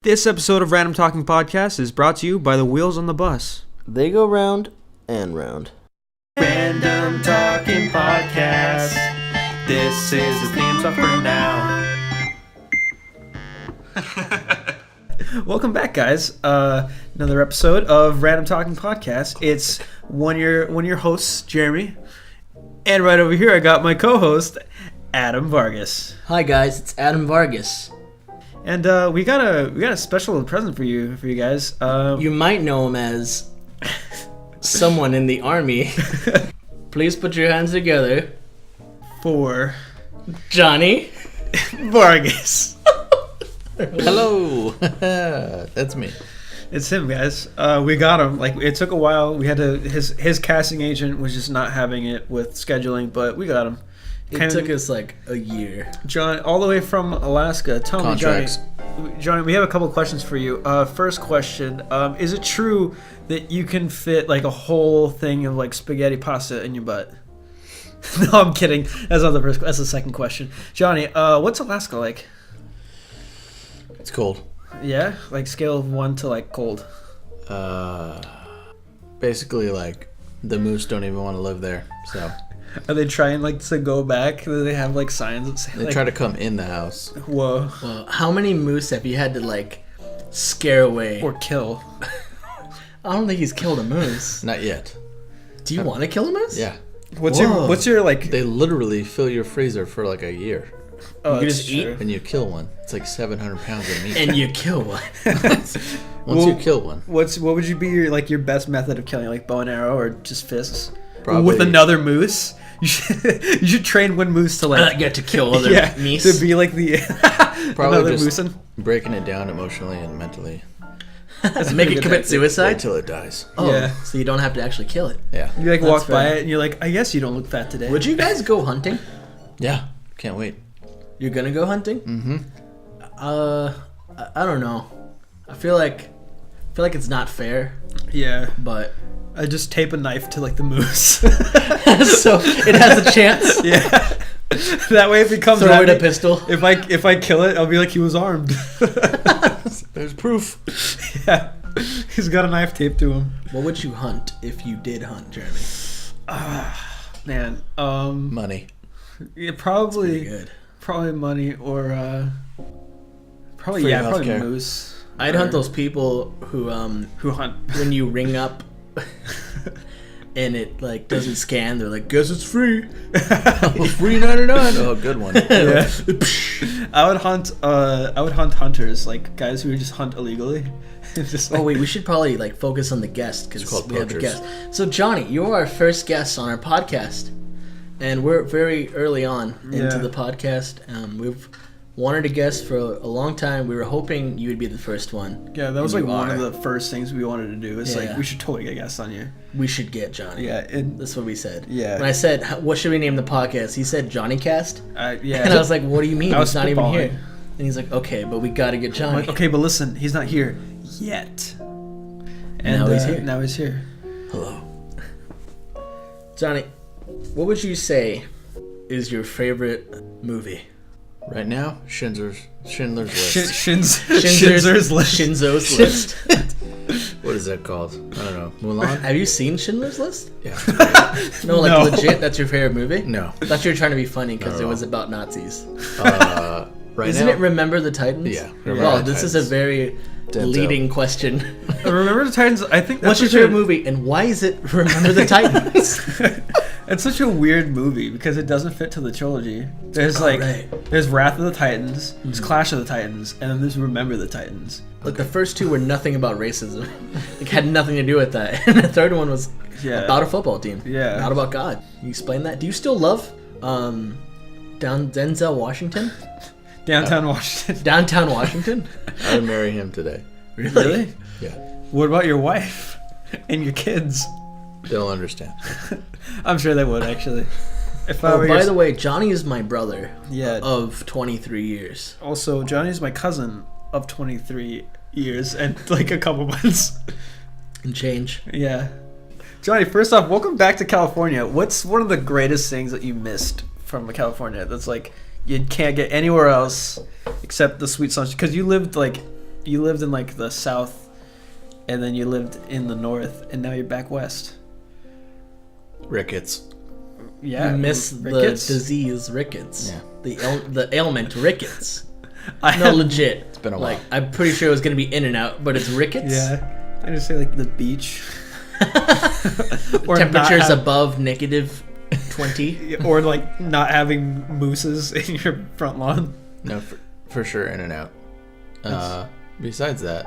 This episode of Random Talking Podcast is brought to you by the wheels on the bus. They go round and round. Random Talking Podcast. This is the theme song for now. Welcome back, guys. Another episode of Random Talking Podcast. It's one of your hosts, Jeremy, and right over here I got my co-host, Adam Vargas. Hi guys, it's Adam Vargas. And we got a special present for you guys. You might know him as someone in the army. Please put your hands together for Johnny Vargas. Hello. That's me. It's him, guys. We got him. Like, it took a while. We had to. His casting agent was just not having it with scheduling, but we got him. It took us like a year. John, all the way from Alaska. Tell Contracts. me, Johnny, we have a couple questions for you. First question: is it true that you can fit like a whole thing of like spaghetti pasta in your butt? No, I'm kidding. That's not the first. That's the second question. Johnny, what's Alaska like? It's cold. Yeah, like scale of 1 to like cold. Basically, like the moose don't even want to live there. So Are they trying like to go back? Do they have like signs that say they like, try to come in the house. Whoa. Well, how many moose have you had to like scare away? Or kill? I don't think he's killed a moose. Not yet. Do you want to kill a moose? Yeah. What's Whoa. your like? They literally fill your freezer for like a year, Oh, You can that's just eat? true. and you kill one. It's like 700 pounds of meat. And you kill one. Once you kill one, What would you be your best method of killing? Like bow and arrow or just fists? Probably- With another moose? You should train one moose to like Get to kill other meese. to be like the probably another just moosin. breaking it down emotionally and mentally Make it commit suicide? until it dies. Oh, Yeah. so you don't have to actually kill it. Yeah. You like That's walk by fair. it and you're like, I guess you don't look fat today. Would you guys go hunting? Yeah. Can't wait. You're gonna go hunting? Mm-hmm. I don't know. I feel like it's not fair, Yeah. but I just tape a knife to like the moose. so it has a chance. Yeah. That way if it comes Throw at it a me, pistol. if I kill it, I'll be like he was armed. There's proof. Yeah. He's got a knife taped to him. What would you hunt if you did hunt, Jeremy? Man. Money. Yeah, Pretty probably good. money or probably Free probably healthcare. moose. I'd hunt those people who hunt. when you ring up and it like doesn't scan, they're like, guess it's free. Free 99. Oh, good one. Yeah. I would hunt hunters, like guys who just hunt illegally. Just Oh wait, we should probably like focus on the guest because It's called we have a poachers. guest. So Johnny, you're our first guest on our podcast, and we're very early on into Yeah. the podcast. We've wanted a guest for a long time. We were hoping you would be the first one. Yeah, that was And like you one are. of the first things we wanted to do. It's Yeah. like we should totally get guests on you. We should get Johnny. Yeah, and That's what we said. Yeah. When I said, what should we name the podcast? He said Johnny Cast. yeah. And I was like, what do you mean? I was He's not even spitballing. here. And he's like, okay, but we got to get I'm Johnny. like, okay, but listen, he's not here yet. And Now he's here. Now he's here. Hello. Johnny, what would you say is your favorite movie? Right now, Schindler's List. Schindler's List. Shinzo's List. What is that called? I don't know. Mulan? Have you seen Schindler's List? Yeah. No, like No. legit, that's your favorite movie? No. I thought you were trying to be funny because No. it was about Nazis. Right Isn't now? it Remember the Titans? Yeah, Remember Well, the this is a Titans. very Denzel. leading question. Remember the Titans? I think What's that's your such a- favorite movie, and why is it Remember the Titans? It's such a weird movie because it doesn't fit to the trilogy. There's right. there's Wrath of the Titans, there's Clash of the Titans, and then there's Remember the Titans. Like the first two were nothing about racism. It had nothing to do with that. And the third one was Yeah. about a football team. Yeah. Not about God. Can you explain that? Do you still love Denzel Washington? Downtown Washington. Downtown Washington? I would marry him today. Really? Yeah. What about your wife and your kids? They'll understand. I'm sure they would actually. If I Oh, were by your- the way, Johnny is my brother yeah. of 23 years. Also, Johnny's my cousin of 23 years and like a couple months. And change. Yeah. Johnny, first off, welcome back to California. What's one of the greatest things that you missed from California that's like you can't get anywhere else except the sweet sunshine? Because you lived like you lived in like the south, and then you lived in the north, and now you're back west. Rickets. Yeah, You miss rickets? the disease rickets. Yeah. The ailment rickets. I No, have- legit. It's been a while. Like, I'm pretty sure it was gonna be In and Out, but it's rickets. Yeah, I just say like the beach. Or not Temperatures have- above -20. or like not having mooses in your front lawn. No, for sure, In and Out. Besides that,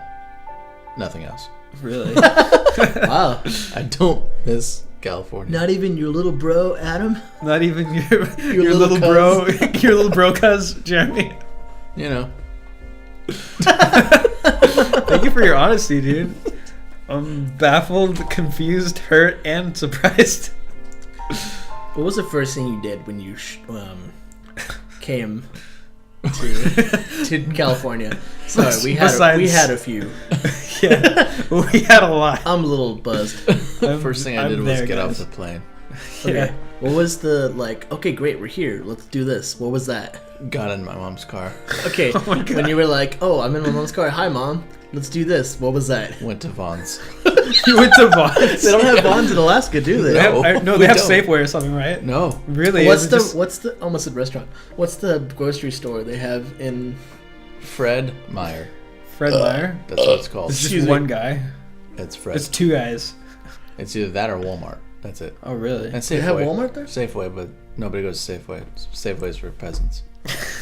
nothing else. Really? Wow. I don't miss California. Not even your little bro, Adam? Not even your little little bro, your little bro, cuz Jeremy. You know, Thank you for your honesty, dude. I'm baffled, confused, hurt, and surprised. What was the first thing you did when you came to California? Sorry, we had a few. Yeah, we had a lot. I'm a little buzzed. first thing I did was get off the plane. Okay. Yeah. What was the okay, great, we're here. Let's do this. What was that? Got in my mom's car. Okay. Oh my God. When you were like, "Oh, I'm in my mom's car. Hi, mom. Let's do this." What was that? Went to Vaughn's. You went to Vons. They don't have Vons in Alaska, do they? They have, No, they we have don't. Safeway or something, right? No. Really? What's Is it the just- what's the almost said restaurant? What's the grocery store they have in? Fred Meyer. Fred Meyer? That's what it's called. It's Excuse just me. one guy. It's Fred. It's two guys. It's either that or Walmart. That's it. Oh, really? And Safeway. They have Walmart there? Safeway, but nobody goes to Safeway. Safeway's for peasants.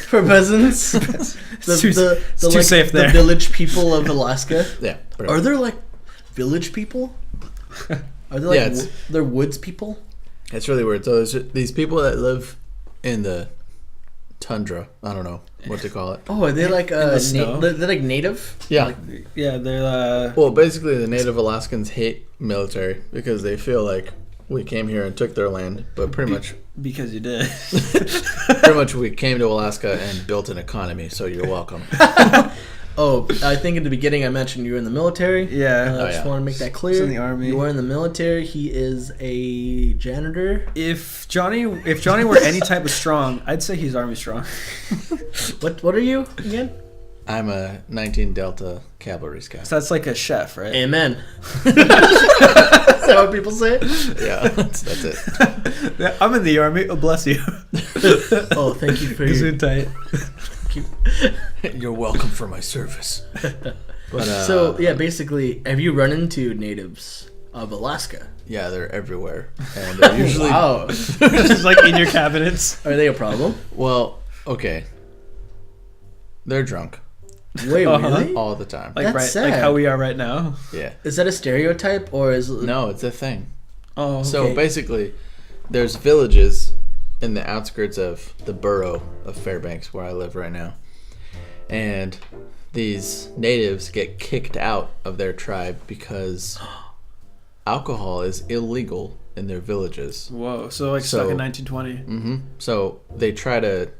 For peasants, the too- the, it's the too like safe the there. village people of Alaska. Yeah. pretty Are much. there like village people? Are there like Yeah, it's- they're woods people? It's really weird. So there's these people that live in the tundra. I don't know what to call it. Oh, are they like the snow? they're like native? Yeah. Like, Yeah, they're Well, basically, the Native Alaskans hate military because they feel like we came here and took their land, but pretty much because you did. we came to Alaska and built an economy. So you're welcome. oh, I think in the beginning I mentioned you were in the military. Yeah. Oh, I just yeah. want to make that He's clear. in the army. You are in the military. He is a janitor. If Johnny were any type of strong, I'd say he's army strong. What are you again? I'm a 19 Delta cavalry scout. So that's like a chef, right? Amen. Is that what people say? Yeah, that's it. Yeah, I'm in the army. Oh, bless you. Oh, thank you for your. Gesundheit. You're welcome for my service. But So yeah, basically, have you run into natives of Alaska? yeah, they're everywhere, and they're usually Wow. Just like in your cabinets. Are they a problem? well, okay. They're drunk Wait, Uh-huh. really? all the time. Like That's right, sad. like how we are right now. Yeah. Is that a stereotype or is it? No, it's a thing. Oh, okay. So basically, there's villages in the outskirts of the borough of Fairbanks where I live right now. And these natives get kicked out of their tribe because alcohol is illegal in their villages. Whoa. So like stuck in 1920. So they try to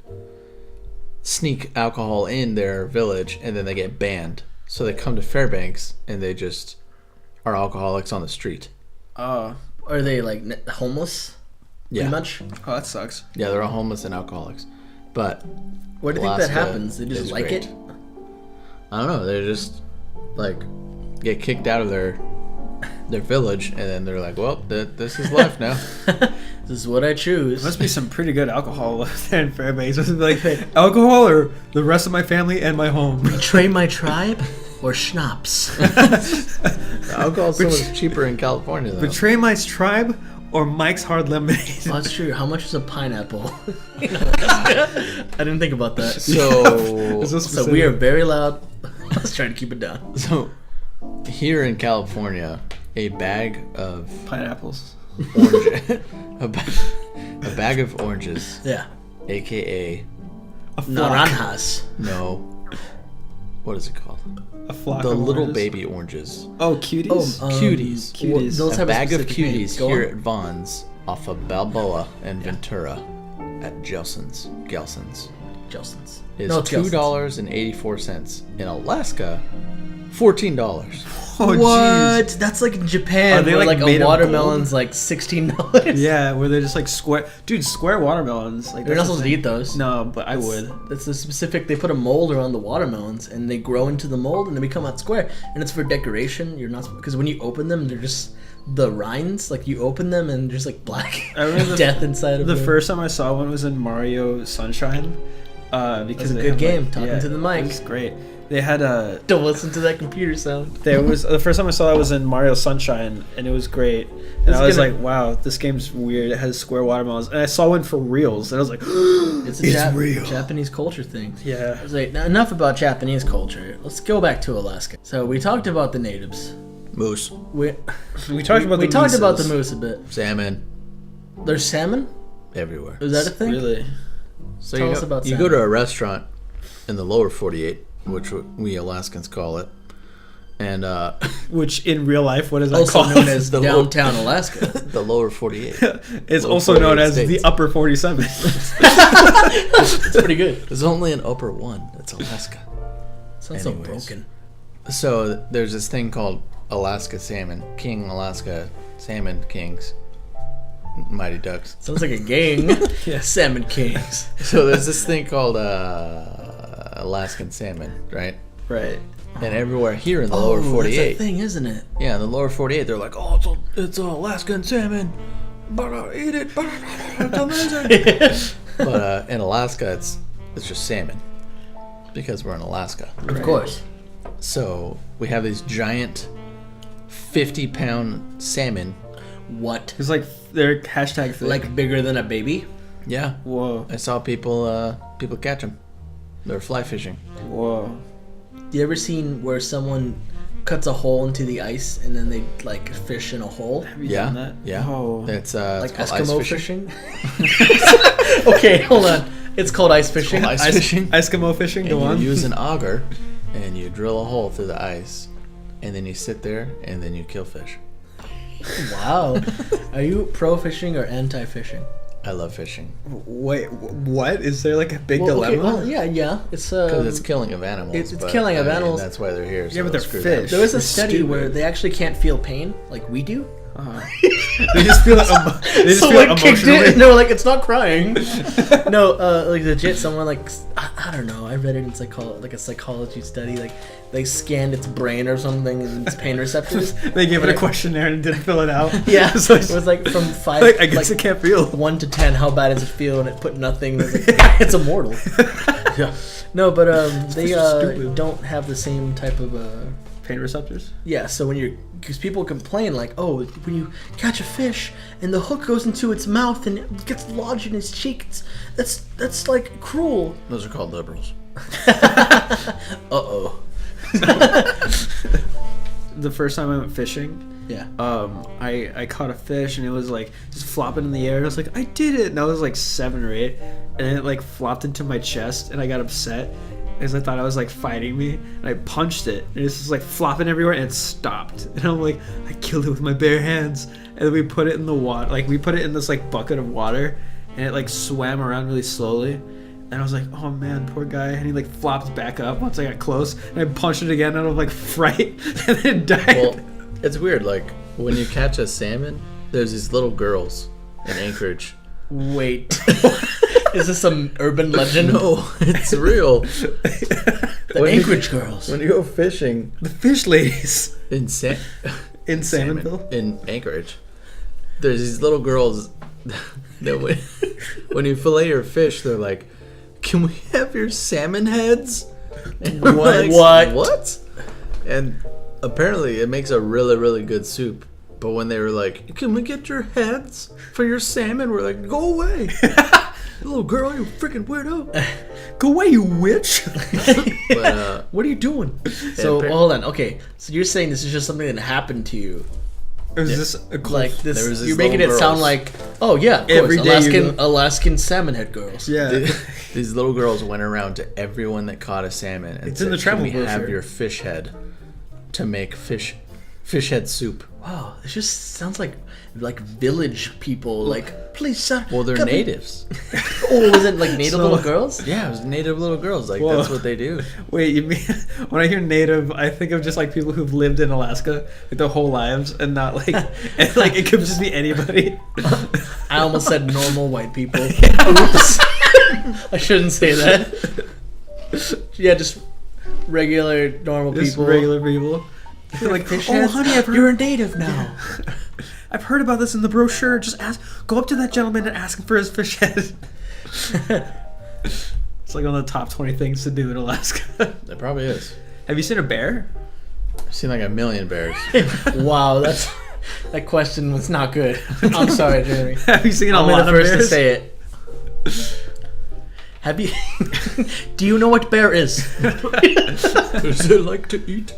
sneak alcohol in their village and then they get banned. So they come to Fairbanks and they just are alcoholics on the street. Oh. Are they like homeless? Yeah. Pretty much. Oh, that sucks. Yeah, they're all homeless and alcoholics. But Why do you think that Alaska happens? They just is like great. it? I don't know. They're just like get kicked out of their village, and then they're like, "Well, this is life now." This is what I choose. Must be some pretty good alcohol left there in Fairbanks. Must be like alcohol or the rest of my family and my home. Betray my tribe or schnapps? Alcohol's so much cheaper in California, though. Betray my tribe or Mike's Hard Lemonade. Oh, that's true. How much is a pineapple? I didn't think about that. So, Is this So we are very loud. Let's try to keep it down. so here in California, a bag of pineapples. orange, a bag of oranges, Yeah. aka A flock. Naranjas. no, what is it called? A flock The of little oranges. baby oranges. Oh, cuties. Cuties. Cuties. Those A have bag of specific name. cuties Go here on. at Vaughn's off of Balboa and Ventura at Gelson's Jelson's. is No, it's Gelson's. $2.84. In Alaska, $14. Oh, What? jeez. That's like in Japan. Are they, where like, like made a of watermelon's like $16? Yeah, where they're just like square. Dude, square watermelons. Like You're not that's the supposed to thing. eat those. No, but I would. That's the specific. They put a mold around the watermelons, and they grow into the mold, and they become out square. And it's for decoration. You're not because when you open them, they're just the rinds. Like you open them, and there's like black I remember death inside of The them. first time I saw one was in Mario Sunshine. Because a they good had, game, like, talking to the mic. It was great. They had a. Don't listen to that computer sound. There was the first time I saw that was in Mario Sunshine, and it was great. And It's I was gonna- like, "Wow, this game's weird. It has square watermelons." And I saw one for reals, and I was like, It's a real." Japanese culture thing. Yeah. I was like, now, enough about Japanese culture. Let's go back to Alaska. So we talked about the natives. Moose, We talked about we the talked about the mooses. moose a bit. salmon, There's salmon. everywhere. Is that a thing? Really? So Tell you us go, about you go to a restaurant in the lower 48, which we Alaskans call it, and Which in real life, what is that Also called? known as The downtown Alaska. the lower 48. It's Lower also known 48 as the states. upper 47. It's pretty good. There's only an upper one. It's Alaska. Sounds Anyways. so broken. So there's this thing called Alaska salmon, King Alaska Salmon Kings, Mighty Ducks. Sounds like a gang. Yeah. Salmon Kings. So there's this thing called Alaskan salmon, right? Right. And everywhere here in the lower That's a 48, thing, isn't it? yeah, in the lower 48, they're like, oh, it's Alaskan salmon, but eat it, but it's amazing. But in Alaska, it's just salmon because we're in Alaska. Of course. So we have these giant 50-pound salmon. What? It's like their hashtag thing. Like bigger than a baby? Yeah, whoa, I saw people catch them. They're fly fishing. whoa. You ever seen where someone cuts a hole into the ice and then they like fish in a hole? Have you Yeah, done that? yeah. Oh. It's Like called ice Eskimo fishing. fishing? Okay, hold on. It's called ice fishing. called ice fishing. Eskimo fishing, the And one. you use an auger, and you drill a hole through the ice, and then you sit there, and then you kill fish. Wow. Are you pro fishing or anti fishing? I love fishing Wait, what? Is there like a big Okay, dilemma? well, yeah. It's because it's killing of animals. it's but, killing of I mean, animals. That's why they're here. So Yeah, but they're screw fish. them. there was a It's study stupid. where they actually can't feel pain like we do. They just feel they just feel Someone kicked it emotionally. and they were like, "It's not crying." No, like legit. Someone like I don't know. I read it in a psychology study. Like they scanned its brain or something and its pain receptors. They gave it a questionnaire and didn't fill it out. Yeah, so it was like from 5. like, I guess it can't feel. 1 to 10. How bad does it feel? And it put nothing. It was like, it's immortal. Yeah. No, but they stupid. don't have the same type of Pain receptors. yeah. So because people complain like, oh, when you catch a fish and the hook goes into its mouth and it gets lodged in its cheek, that's like cruel. Those are called liberals. Uh-oh. The first time I went fishing, Yeah. I caught a fish and it was like just flopping in the air. And I was like, I did it, and I was like 7 or 8, and it like flopped into my chest, and I got upset because I thought I was like fighting me, and I punched it, and it's just like flopping everywhere, and it stopped. And I'm like, I killed it with my bare hands, and then we put it in the water, like we put it in this like bucket of water, and it like swam around really slowly. And I was like, oh man, poor guy. And he like flopped back up once I got close, and I punched it again out of like fright, and then it died. Well, it's weird. Like when you catch a salmon, there's these little girls in Anchorage. Wait. Is this some urban legend? No, it's real. The Anchorage girls. When you go fishing The fish ladies in in Salmonville. in Anchorage, there's these little girls that when you fillet your fish, they're like, "Can we have your salmon heads?" And we're What? like, What? And apparently, it makes a really, really good soup. But when they were like, "Can we get your heads for your salmon?" We're like, "Go away, little girl, you freaking weirdo!" Go away, you witch! But What are you doing? So appar- hold on. Okay. So you're saying this is just something that happened to you? Is this a Like this? There was these You're making it little sound girls. like, oh yeah, of Every course, day you go- Alaskan salmon head girls. Yeah. these little girls went around to everyone that caught a salmon and It's said, in the travel "Can we have brochure." your fish head to make fish Fish head soup. Wow, it just sounds like village people. Like, please, son. Well, they're come in." natives. Oh, was it like native So- little girls? Yeah, it was native little girls. Like, Whoa. that's what they do. Wait, you mean when I hear native, I think of just like people who've lived in Alaska like their whole lives, and not like and, like it could just be anybody. I almost said normal white people. Oops. I shouldn't say that. Yeah, just regular normal Just people. regular people. They're like, Fish oh, heads? honey, I've heard, You're a native now. I've heard about this in the brochure. Just go up to that gentleman and ask him for his fish head. It's like one of the top 20 things to do in Alaska. It probably is. Have you seen a bear? I've seen like a million bears. Wow, that question was not good. I'm sorry, Jeremy. Have you seen a I'm lot the of first bears? to say it. Have you? Do you know what bear is? Does it like to eat?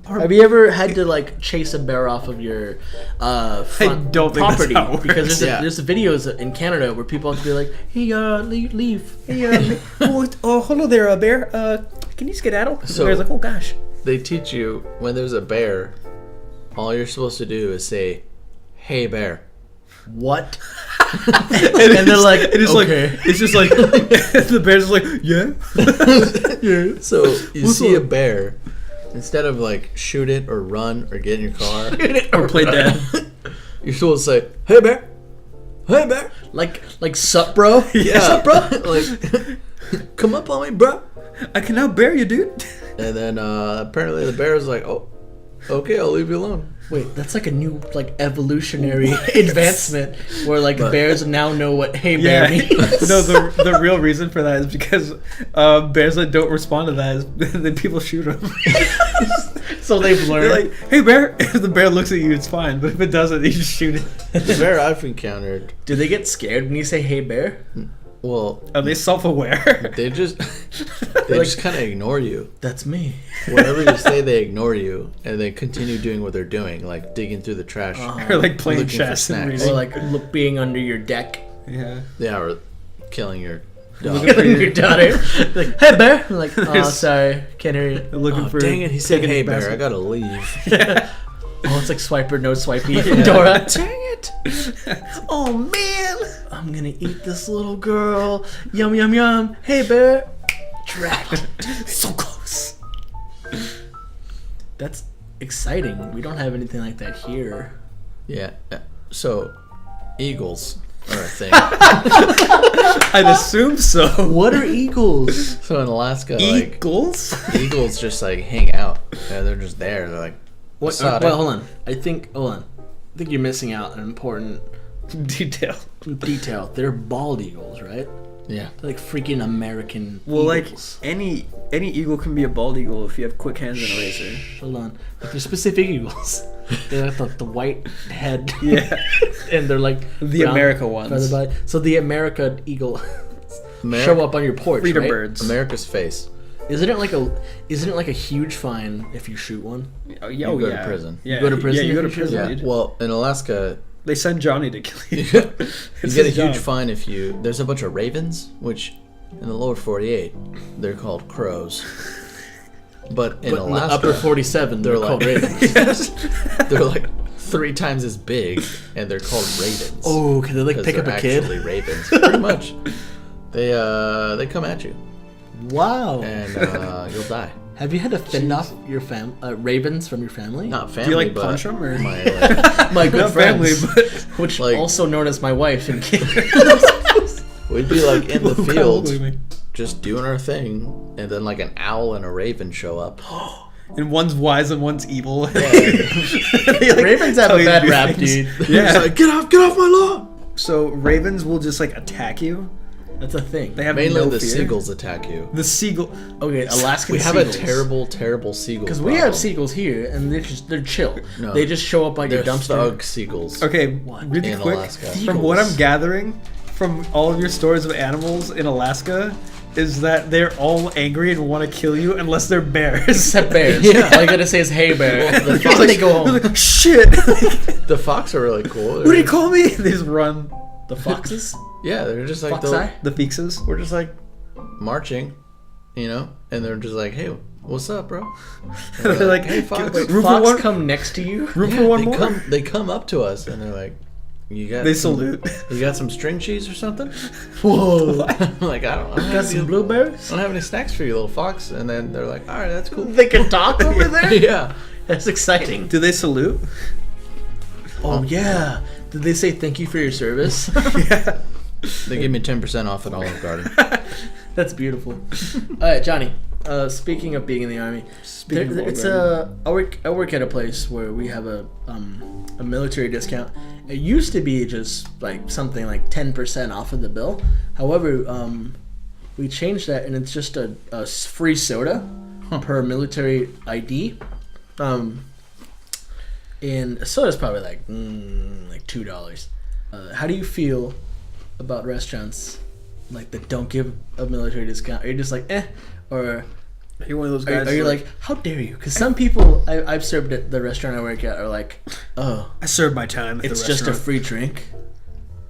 Have you ever had to like chase a bear off of your front don't think that's property? how it works. Because Yeah. there's videos in Canada where people have to be like, "Hey, leave." Hey, oh, hello there, bear. Can you skedaddle? So- So, the bear's like, oh gosh. They teach you when there's a bear, all you're supposed to do is say, "Hey, bear." What? And they're like, it's okay. like, it's just like, the bear's just like, yeah. Yeah. So you What's see up? a bear, instead of like shoot it or run or get in your car, Or play dead. you're supposed to say, "Hey, bear. Hey, bear." Like sup, bro? Yeah. Sup, bro? Like, come up on me, bro. I can now bear you, dude. And then apparently the bear was like, "Oh, okay, I'll leave you alone." Wait, that's like a new like evolutionary advancement where like But- bears now know what "hey Yeah. bear" means. No, the real reason for that is because bears that don't respond to that is then people shoot them. So they've They're learned. like, hey bear. If the bear looks at you, it's fine. But if it doesn't, you just shoot it. The bear I've encountered, Do they get scared when you say "hey bear"? well, Are they self-aware? they just kind of ignore you. That's me. Whatever you say, they ignore you, and they continue doing what they're doing, like digging through the trash. Or like playing Looking for chess and snacks. reading. Or like being under your deck, Yeah. Yeah, or killing your dog. Looking for your daughter. Like, "hey bear." I'm like, oh, There's- sorry, can't hear you. They're looking Oh, for. dang it, he said, taking "Hey, his bear, basket. I gotta leave." Oh, it's like Swiper, no swipey from Dora. Dang it! Oh man, I'm gonna eat this little girl. Yum yum yum. Hey bear. Trapped. So close. That's exciting. We don't have anything like that here. Yeah, so eagles are a thing. I'd assume so. What are eagles? So in Alaska, like, Eagles? eagles just like hang out. Yeah, they're just there. They're like, What? saw Well, it. hold on. Hold on. I think you're missing out an important Detail. detail. They're bald eagles, right? yeah. They're like freaking American Well, eagles. like any eagle can be a bald eagle if you have quick hands and a razor. Hold on. Like they're specific eagles. They're like the white head. Yeah. And they're like The brown America ones. feather body. So the America eagle Ameri- show up on your porch, Freedom right? birds. America's face. Isn't it like a huge fine if you shoot one? Oh, You go to prison. Yeah. You go to prison Yeah, you go if to you shoot prison, Yeah. dude. Well, in Alaska, They send Johnny to kill you. you It's get a his huge job. fine if you. There's a bunch of ravens, which in the lower 48, they're called crows. But in But in the Alaska, upper 47, they're they're called like- ravens. they're like 3 times as big, and they're called ravens. Oh, can they like 'Cause pick up they're a kid? actually ravens, pretty much. They come at you, Wow. and you'll die. Have you had to fend off your ravens from your family? Not Do family, you like but punch them or? my like, My good Not family, friends, but which like- also known as my wife and kid. we'd be like in the Who kinda field, believe me. just doing our thing, and then like an owl and a raven show up. And one's wise and one's evil. Yeah. They, like, Ravens have tell a you to bad do rap, things. dude. It's Yeah. like, get off my lawn. So ravens will just like attack you. That's a thing. They have Mainly no the fear. seagulls attack you. The seagull. Okay, Alaskan We have seagulls. a terrible seagull. Because we have seagulls here, and they're chill. No. They just show up like They're a dumpster. thug seagulls. Okay, really In quick. Alaska. From what I'm Seagulls. gathering from all of your stories of animals in Alaska, is that they're all angry and want to kill you unless they're bears. Except bears. Yeah. All you gotta say is "hey bear." The Then they go They're home. like, shit! The fox are really cool. What do you call me? They just run. The foxes. Yeah, they're just like Foxeye? The Feexes. we're just like marching, and they're just like, hey, What's up, bro? They're like, hey, Fox. Wait, room for Fox one- come next to you? room for one they more. They come up to us and they're like, "You got?" They some- salute. You got some string cheese or something? Whoa. I'm like, I don't Got have some any- blueberries? I don't have any snacks for you, little fox. And then they're like, all right, that's cool. They can talk over there? Yeah. That's exciting. Do they salute? Oh, yeah. Did they say thank you for your service? Yeah. They give me 10% off at Olive Garden. That's beautiful. All right, Johnny. Speaking of being in the army, I work at a place where we have a military discount. It used to be just like something like 10% off of the bill. However, we changed that, and it's just a free soda per military ID. And a soda's probably like $2. How do you feel about restaurants like that don't give a military discount? Are you just like or Are you one of those are, guys? are you like, how dare you? Because some people I've served at the restaurant I work at are like, oh, I served my time at it's the just a restaurant. free drink.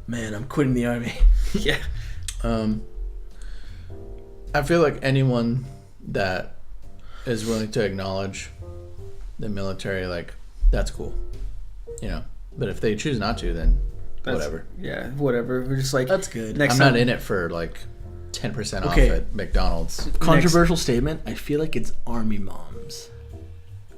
Man, I'm quitting the army. Yeah. I feel like anyone that is willing to acknowledge the military, like, that's cool. You know, but if they choose not to, then whatever. Yeah, whatever. We're just like, That's good. next I'm time. not in it for like 10% Okay. off at McDonald's. Controversial statement. I feel like it's army moms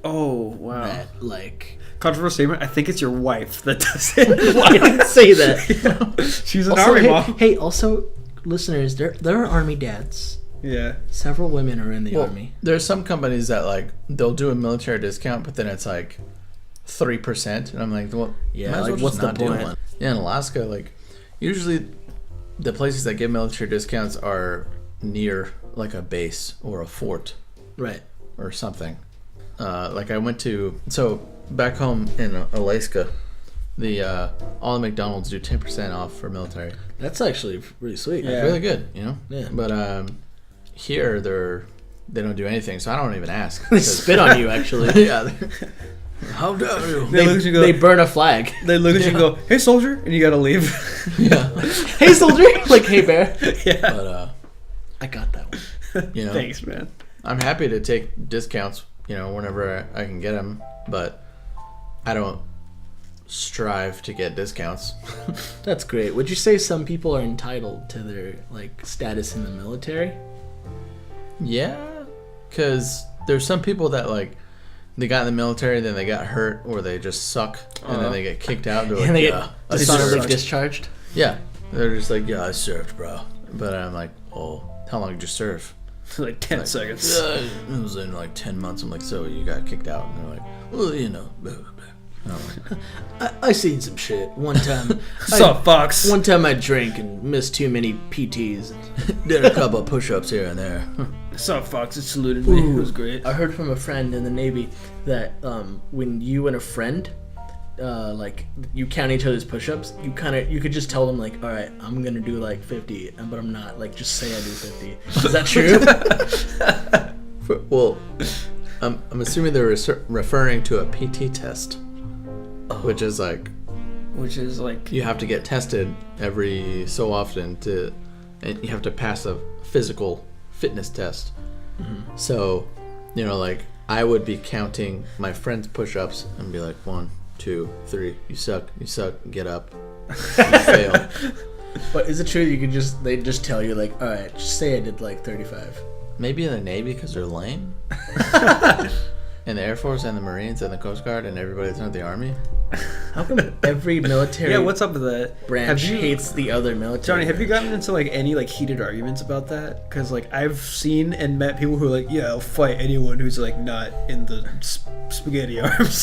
Oh, wow. that like. Controversial statement. I think it's your wife that does it. I didn't say that. She's an Also, army hey, mom. hey, also, listeners, there are army dads. Yeah. Several women are in the Well, army. there's some companies that like they'll do a military discount, but then it's like 3%, and I'm like, well, Yeah, might as like, well what's just the not do point? one. Yeah, in Alaska, like usually the places that give military discounts are near like a base or a fort Right. or something. Like I went to back home in Alaska, all the McDonald's do 10% off for military. That's actually really sweet. Yeah. Really good, you know. Yeah. But here they don't do anything, so I don't even ask. They 'cause- spit on you, actually. Yeah. How dare you? They look at you and go, They burn a flag. they look at you and go, hey, soldier, and you gotta leave. Yeah. Hey, soldier! Like, hey, bear. Yeah. But I got that one. you know, Thanks, man. I'm happy to take discounts, you know, whenever I can get them, but I don't strive to get discounts. That's great. Would you say some people are entitled to their, like, status in the military? Yeah, because there's some people that like they got in the military, then they got hurt, or they just suck, and then they get kicked out. They're like, And they yeah, get I dishonorably served. discharged? Yeah, they're just like, yeah, I served, bro. But I'm like, oh, how long did you serve? Like 10 Like, seconds. It was in like 10 months. I'm like, so you got kicked out? And they're like, well, you know. Blah, blah, blah. And I'm like, I seen some shit. One time. What's up, Fox? One time I drank and missed too many PTs. did a couple of push-ups here and there. What's up, Fox? It saluted me. It was great. I heard from a friend in the Navy that when you and a friend, like, you count each other's push-ups, you could just tell them, like, all right, I'm gonna do like 50, but I'm not. Like, just say I do 50. Is that true? Well, I'm assuming they're referring to a PT test, which is like Which is like, you have to get tested every so often and you have to pass a physical fitness test. Mm-hmm. So, you know, like I would be counting my friends' push-ups and be like 1, 2, 3. You suck. Get up. You fail. But is it true they just tell you, like, all right, just say I did like 35? Maybe in the Navy because they're lame. In the Air Force and the Marines and the Coast Guard and everybody that's not the Army. How come every military yeah, what's up with that? branch Have you- hates the other military? Johnny, have you branch? gotten into like any like heated arguments about that? Because like I've seen and met people who are like, yeah, I'll fight anyone who's like not in the spaghetti arms.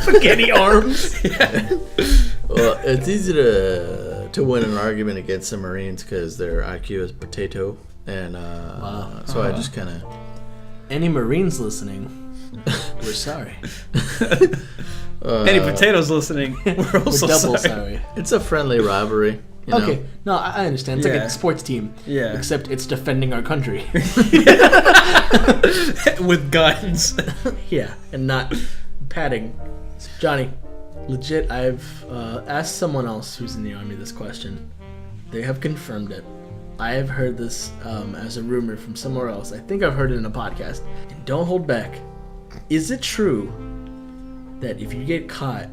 spaghetti arms? Yeah. Well, it's easy to win an argument against the Marines because their IQ is potato, and so I just kind of. Any Marines listening? We're sorry. Any potatoes listening? We're also We're double sorry. sorry. It's a friendly rivalry. You know? Okay, no, I understand. It's like Yeah. a sports team. Yeah. Except it's defending our country. With guns. Yeah, and not padding. Johnny, legit, I've asked someone else who's in the Army this question. They have confirmed it. I've heard this as a rumor from somewhere else. I think I've heard it in a podcast. And don't hold back. Is it true that if you get caught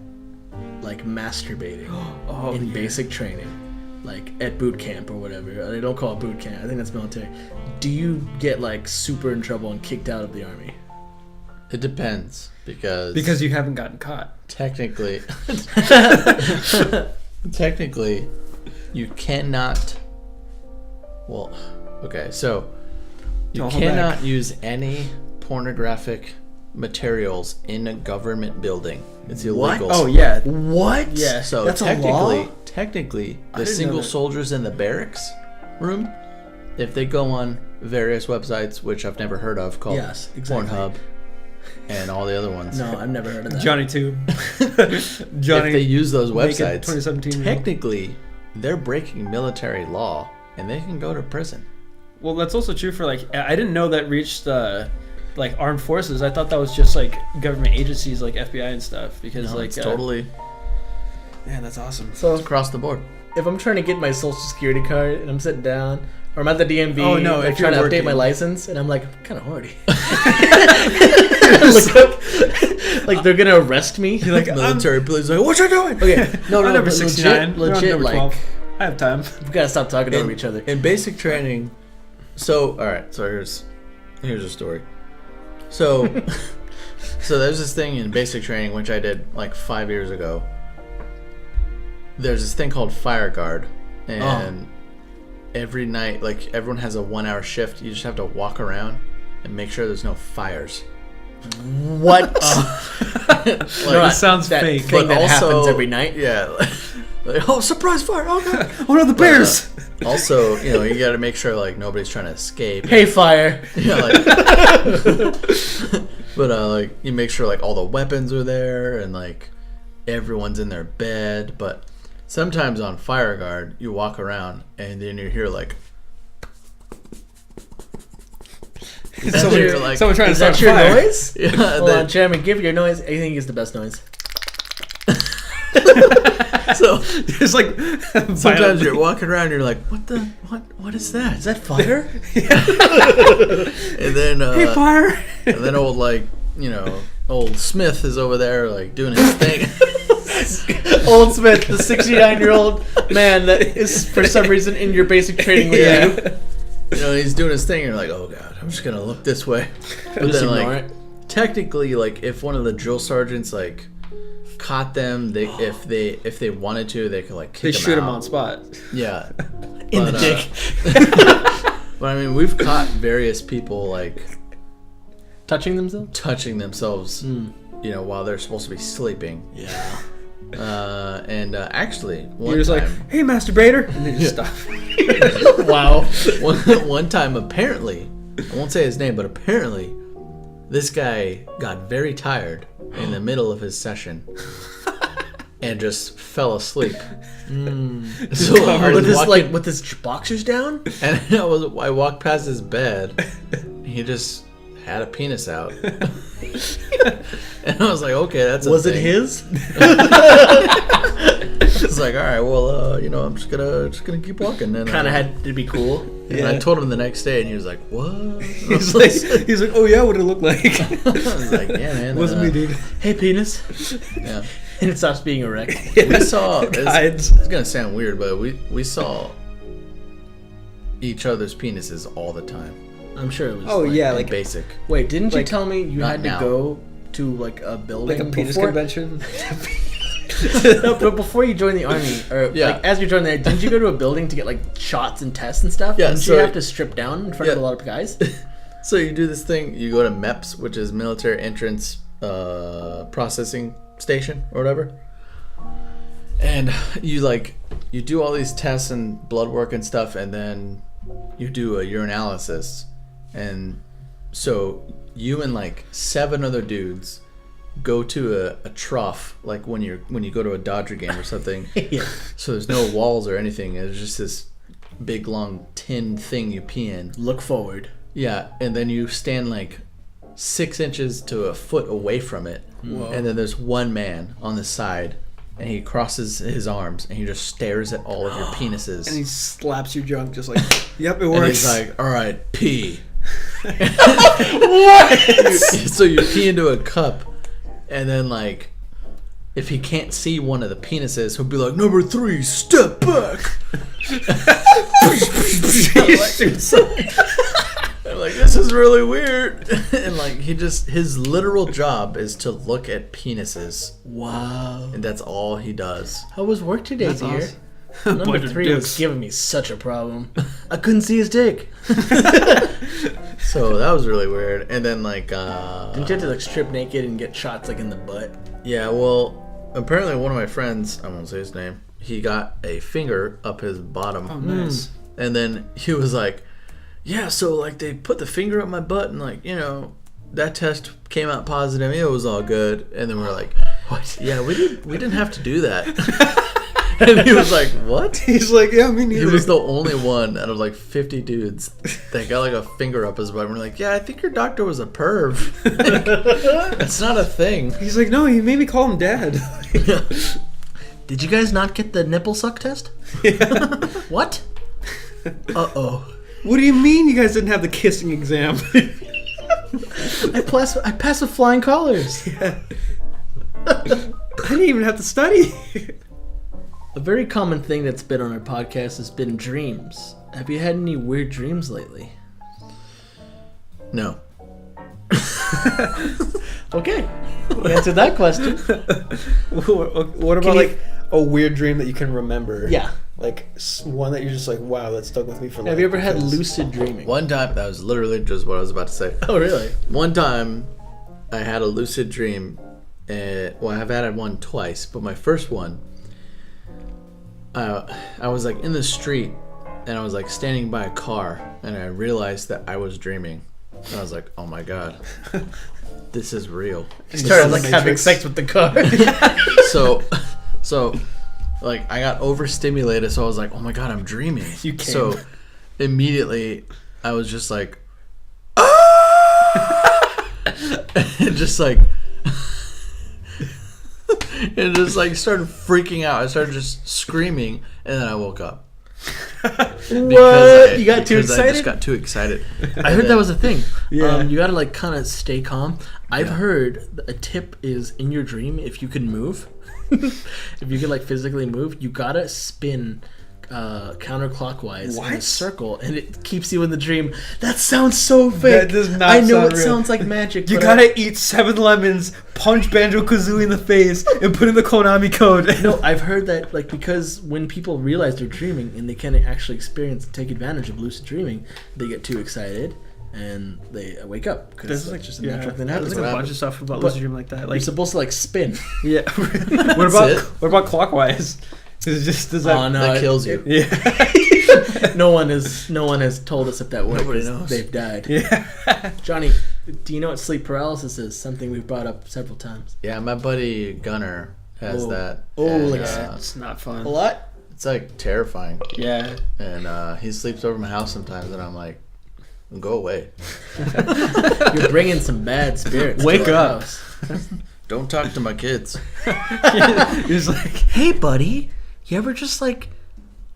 like masturbating in basic training, like at boot camp or whatever, they don't call it boot camp, I think that's military, do you get like super in trouble and kicked out of the army? It depends because you haven't gotten caught. technically you cannot. Well, okay, so you Don't hold cannot back. use any pornographic materials in a government building. It's illegal. Oh yeah. What? Yeah. So That's a law? technically, I the didn't know single that. soldiers in the barracks room, if they go on various websites, which I've never heard of, called Yes, exactly. Pornhub and all the other ones, No, I've never heard of that. Johnny Tube. Johnny. if they use those Naked websites, 2017. technically, they're breaking military law and they can go to prison. Well, that's also true for like I didn't know that reached like armed forces. I thought that was just like government agencies like FBI and stuff because No, like it's totally man, that's awesome. So across the board. if I'm trying to get my social security card and I'm sitting down, or I'm at the DMV, Oh, no, like if you're trying to update working. my license, and I'm like, I'm kind of horny. Look up, like they're gonna arrest me. You're like, Military police like, what you doing? Okay, no, I'm number but 69. You're on legit, number like 12. I have time. we gotta stop talking over each other. In basic training, so all right, so here's a story. So so there's this thing in basic training which I did like 5 years ago. There's this thing called fire guard, and every night, like everyone has a 1 hour shift. You just have to walk around and make sure there's no fires. What? That sounds that fake. thing But that also- happens every night. Yeah. Like, oh, surprise fire! Oh god! Oh no, the bears! Also, you know, you got to make sure like nobody's trying to escape. Hey, fire! Yeah, like, but like you make sure like all the weapons are there and like everyone's in their bed. But sometimes on fire guard, you walk around and then you hear like. Someone, you're like, someone trying Is to start that your a fire. noise? Yeah, Hold then- on, Jeremy, give your noise. I think it's the best noise. so It's like sometimes you're walking around and you're like, what is that? Is that fire? And then hey fire. and then old like, you know, old Smith is over there like doing his thing. Old Smith, the 69-year-old man that is for some reason in your basic training with you. You know, he's doing his thing and you're like, oh god, I'm just gonna look this way. But Just then ignore like it. technically, like if one of the drill sergeants like caught them, they if they wanted to, they could like kick They them shoot out. him on spot. Yeah. In But, the dick. But I mean, we've caught various people like Touching themselves? touching themselves, you know, while they're supposed to be sleeping. Yeah. And actually, one You're just time, like, hey masturbator, and then you stop. Wow. one time, apparently, I won't say his name, but apparently, this guy got very tired in the middle of his session and just fell asleep. So I was With his walking, with his boxers down? and I walked past his bed. He just had a penis out, and I was like, okay, that's a Was it thing. his? It's like, all right, well, you know, I'm just gonna keep walking. And Kind of had to be cool. And I told him the next day, and he was like, "What?" he's like, oh yeah, what did it look like? I was like, "Yeah, man." Wasn't me, dude. Hey, penis. Yeah. And it stops being erect. We saw. Guides. It's gonna sound weird, but we saw each other's penises all the time. I'm sure it was. Oh yeah, in like basic. Wait, didn't you Like, tell me you not had to now. go to like a building a penis before? convention. No, but before you joined the army, or Yeah. like as you joined there, didn't you go to a building to get like shots and tests and stuff? Yeah, Didn't so- you have to strip down in front of Yeah. a lot of guys? So you do this thing. You go to MEPS, which is Military Entrance Processing Station or whatever, and you do all these tests and blood work and stuff, and then you do a urinalysis, and so you and like 7 other dudes go to a trough, like when you go to a Dodger game or something. Yeah. So there's no walls or anything. It's just this big long tin thing you pee in. Look forward. Yeah, and then you stand like 6 inches to a foot away from it, and then there's one man on the side and he crosses his arms and he just stares at all of your penises. And he slaps your junk just like, yep, it works. And he's like, all right, pee. What? So you pee into a cup, and then like, if he can't see one of the penises, he'll be like, number 3, step back. I'm like, this is really weird. And like, his literal job is to look at penises. Wow. And that's all he does. How was work today, That's dear? awesome. Number Bunch of 3 was dicks. giving me such a problem. I couldn't see his dick. So that was really weird. And then like, Didn't you have to like strip naked and get shots like in the butt? yeah, well, apparently one of my friends, I won't say his name, he got a finger up his bottom. Oh, nice. And then he was like, yeah, so like they put the finger up my butt and like, you know, that test came out positive. It was all good. And then we're like, what? Yeah, we didn't have to do that. And he was like, what? He's like, yeah, me neither. He was the only one out of like 50 dudes that got like a finger up his butt. And we're like, yeah, I think your doctor was a perv. Like, that's not a thing. He's like, no, he made me call him dad. Did you guys not get the nipple suck test? Yeah. What? Uh-oh. What do you mean you guys didn't have the kissing exam? I passed with flying colors. Yeah. I didn't even have to study. A very common thing that's been on our podcast has been dreams. Have you had any weird dreams lately? No. Okay. We answered that question. What about like a weird dream that you can remember? Yeah. Like one that you're just like, wow, that stuck with me for life. Have you ever had because- lucid dreaming? One time, that was literally just what I was about to say. Oh, really? One time, I had a lucid dream. Well, I've had one twice, but my first one, I was like in the street, and I was like standing by a car, and I realized that I was dreaming. And I was like, oh my god, this is real. You started like Matrix. having sex with the car. So, like, I got overstimulated, so I was like, oh my god, I'm dreaming. You came. So, immediately, I was just like, and just like, and just like started freaking out. I started just screaming, and then I woke up. What? You got too I excited? just got too excited. I heard that was a thing. Yeah. You gotta like kind of stay calm. I've heard a tip is in your dream, if you can move, if you can like physically move, you gotta spin counterclockwise in a What? circle, and it keeps you in the dream. That sounds so fake. That does not I know sound it real. sounds like magic. You but gotta eat 7 lemons, punch Banjo-Kazooie in the face, and put in the Konami code. No, I've heard that like because when people realize they're dreaming and they can't actually experience and take advantage of lucid dreaming, they get too excited and they wake up because This it's is like just a natural thing that There's happens. like a What bunch of stuff about But lucid dream like that. You're Like, supposed to like spin. yeah. it. What about clockwise? Is it just does that? Oh, no. That kills you. Yeah. No one has told us if that works. Nobody knows. They've died. Yeah. Johnny, do you know what sleep paralysis is? Something we've brought up several times. Yeah, my buddy Gunner has Oh. that. Oh, and, like It's not fun. A lot? it's like terrifying. Yeah. And he sleeps over my house sometimes, and I'm like, go away. You're bringing some bad spirits. to Wake our up. house. Don't talk to my kids. He's like, Hey, buddy, you ever just like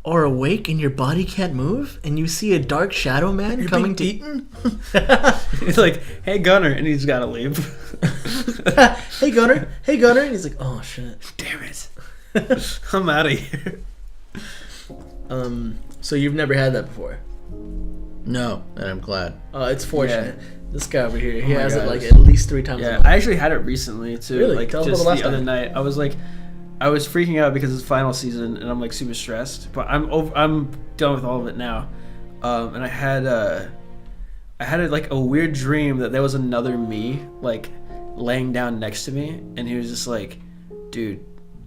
are awake and your body can't move, and you see a dark shadow man coming to eaten? he's like, hey Gunner, and he's gotta leave. Hey Gunner, and he's like, oh shit. Damn it. I'm out of here. So you've never had that before? No, and I'm glad. It's fortunate. This guy over here, he Oh my has it gosh. like at least 3 times a Yeah, month. I actually had it recently too. Really? Like Tell us just about the the last other time. night. I was freaking out because it's final season and I'm like super stressed. But I'm done with all of it now. And I had like a weird dream that there was another me like laying down next to me, and he was just like, "Dude,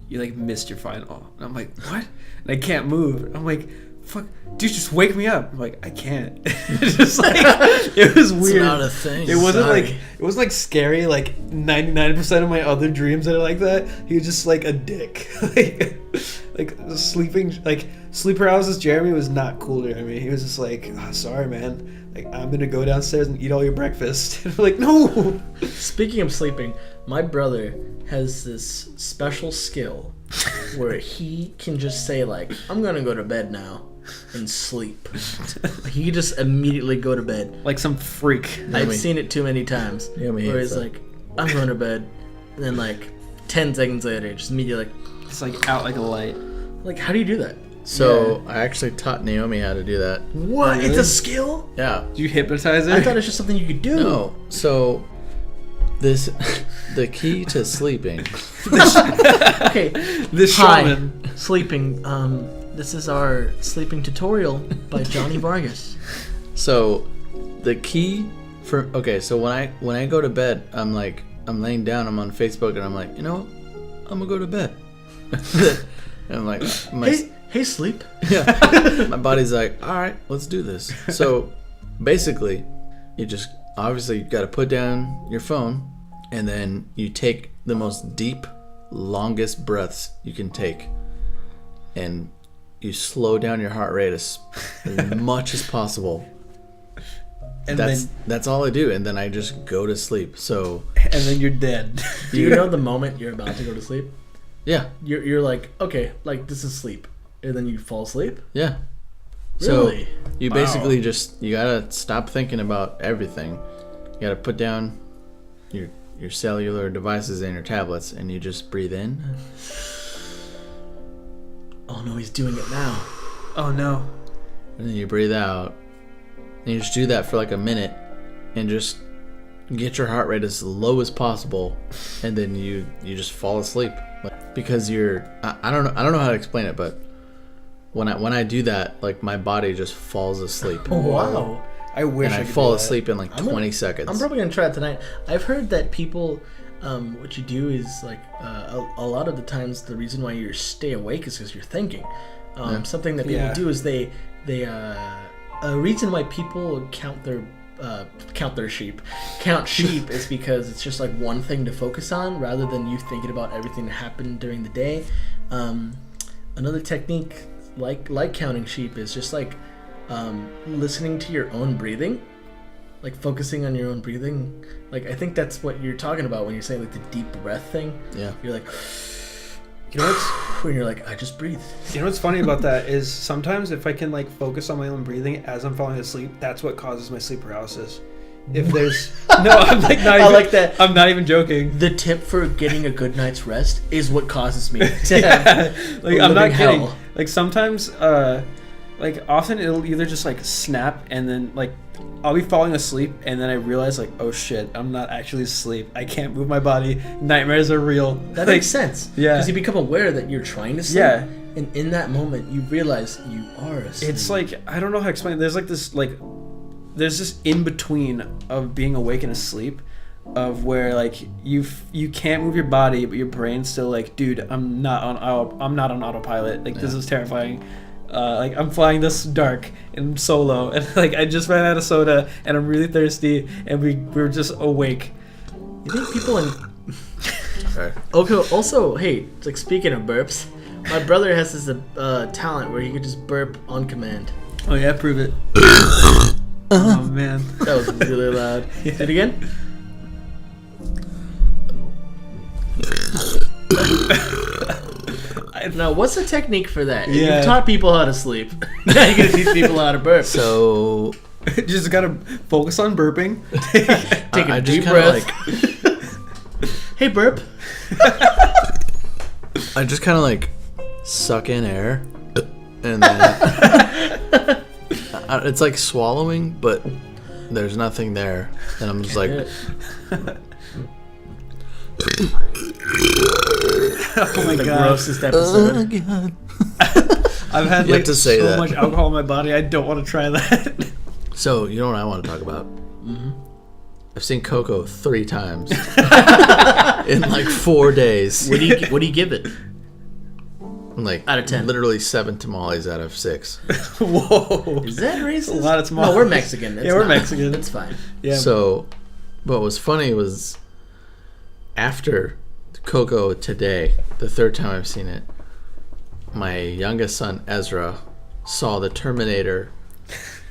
you like missed your final." And I'm like, "What?" And I can't move. I'm like, "Fuck, dude, just wake me up." I'm like, "I can't." It's just like it was weird. It's not a thing. It wasn't Sorry. like it was like scary. Like 99% of my other dreams that are like that, he was just like a dick. like sleeping, like sleep paralysis. Jeremy was not cool to me. He was just like, oh, sorry, man. Like I'm gonna go downstairs and eat all your breakfast. And I'm like, no. Speaking of sleeping, My brother has this special skill where he can just say like, I'm gonna go to bed now and sleep. He can just immediately go to bed. Like some freak. I've seen it too many times. Yeah, where he's like, I'm going to bed. And then like 10 seconds later, just immediately like, It's like out like a light. like, how do you do that? So I actually taught Naomi how to do that. What? really? It's a skill? Yeah. Do you hypnotize her? I thought it's just something you could do. No. So the key to sleeping. Okay. This Hi. shaman. Sleeping. This is our sleeping tutorial by Johnny Vargas. So the key for so when I go to bed, I'm laying down, I'm on Facebook, and I'm like, you know, I'm gonna go to bed. And I'm like, Hey, sleep. yeah. My body's like, all right, let's do this. So basically, you just obviously got to put down your phone, and then you take the most deep, longest breaths you can take, and you slow down your heart rate as much as possible. And That's all I do, and then I just go to sleep. So then you're dead. Do you know the moment you're about to go to sleep? yeah, You're like, okay, like this is sleep. And then you fall asleep? yeah. Really? So you basically you gotta stop thinking about everything. You gotta put down your cellular devices and your tablets, and you just breathe in. Oh no, he's doing it now. Oh no. And then you breathe out. And you just do that for like a minute, and just get your heart rate as low as possible, and then you just fall asleep. Because I don't know how to explain it, but when I do that, like my body just falls asleep. Oh, wow. I wish And I I could fall do that. asleep in like 20 seconds. I'm probably going to try it tonight. I've heard that people, what you do is like, a lot of the times the reason why you stay awake is because you're thinking. Something that people do is they a reason why people count sheep is because it's just like one thing to focus on rather than you thinking about everything that happened during the day. Another technique like counting sheep is just like listening to your own breathing, like focusing on your own breathing. Like I think that's what you're talking about when you're saying like the deep breath thing. Yeah. You're like, you know what's when you're like, I just breathe. You know what's funny about that is sometimes if I can like focus on my own breathing as I'm falling asleep, that's what causes my sleep paralysis. If there's no, I'm like not even, I like that. I'm not even joking. The tip for getting a good night's rest is what causes me to have like I'm not kidding. hell. Like sometimes, like often it'll either just like snap and then like I'll be falling asleep and then I realize like, oh shit, I'm not actually asleep. I can't move my body. Nightmares are real. That like, makes sense. Yeah. Because you become aware that you're trying to sleep. Yeah. And in that moment, you realize you are asleep. It's like I don't know how to explain it. There's like this like there's this in between of being awake and asleep, of where like you can't move your body but your brain's still like, dude, I'm not on autopilot. Like this is terrifying. Like I'm flying this dark and solo, and like I just ran out of soda and I'm really thirsty, and we're just awake. You think people in Right. okay? Also, hey, like speaking of burps, my brother has this talent where he could just burp on command. Oh yeah, prove it. Oh man, That was really loud. Yeah. Do it again. Now, what's the technique for that? Yeah. You've taught people how to sleep. Now you're gonna teach people how to burp. So just gotta focus on burping. Take a I just deep kinda breath. Hey, burp. I just kind of like suck in air, and then it's like swallowing, but there's nothing there, and I'm just like, Oh my the god, grossest episode. oh god. I've had You like have to say so that. much alcohol in my body. I don't want to try that. So you know what I want to talk about? Mm-hmm. I've seen Coco 3 times in like 4 days. What do you give it? Like Out of 10. literally 7 tamales out of 6. Whoa, Is that racist? a lot of small. No, we're Mexican. It's Yeah, we're not. Mexican. It's fine. Yeah. So, what was funny was after Coco today, the 3rd time I've seen it, my youngest son Ezra saw the Terminator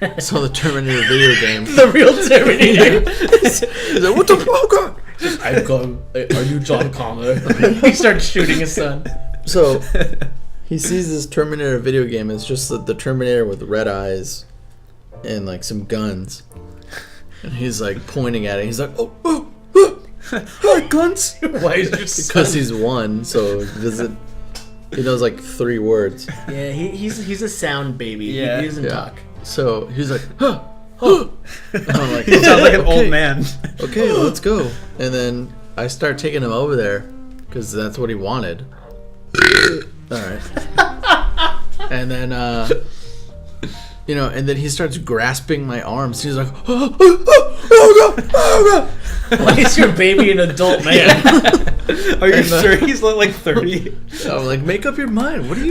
video game. The real Terminator. He's like, what the fuck? Are you John Connor? He starts shooting his son. So he sees this Terminator video game. It's just the Terminator with red eyes and like some guns. And he's like pointing at it. He's like, oh, guns. Why is your son? Because he's one, so he knows like 3 words. Yeah, he's a sound baby. Yeah. He doesn't talk. So he's like, and I'm like, He sounds like an old man. Okay, let's go. And then I start taking him over there because that's what he wanted. All right. And then, and then he starts grasping my arms. He's like, oh God. Why is your baby an adult man? Are you sure he's like 30? I'm like, make up your mind. What do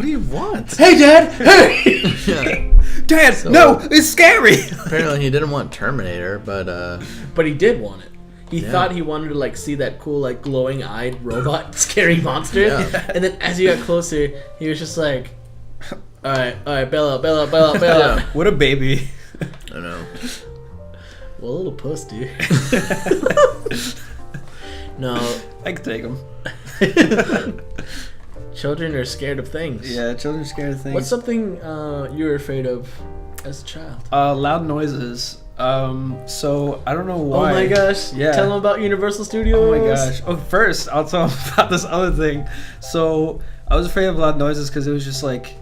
you want? Hey, Dad! Hey! Yeah. Dad, no, it's scary. Apparently he didn't want Terminator, But he did want it. He thought he wanted to like see that cool like glowing-eyed robot scary monster. Yeah. And then as he got closer, he was just like, all right, Bella. What a baby. I know. Well, a little puss, dude. No. I can take him. Children are scared of things. Yeah, children are scared of things. What's something you were afraid of as a child? Loud noises. So I don't know why. Oh my gosh. Yeah. Tell them about Universal Studios. Oh my gosh. Oh, first, I'll tell them about this other thing. So I was afraid of loud noises because it was just like,